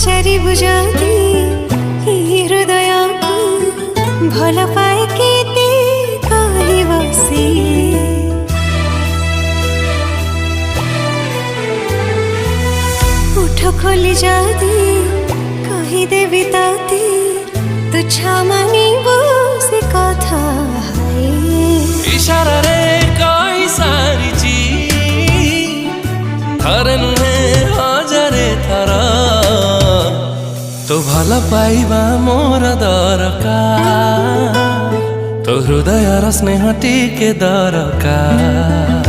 पचारिबु जदि हृदय को भल पाए केते कहबो से उठ खोली जदि कहीदेवी ताते तुझा मानिबो से कथा इशारा रे कई सारी थरे नुहे हजारे थर तो भल पाइबा मोर दरकार तो हृदय स्नेह टिके दरकार।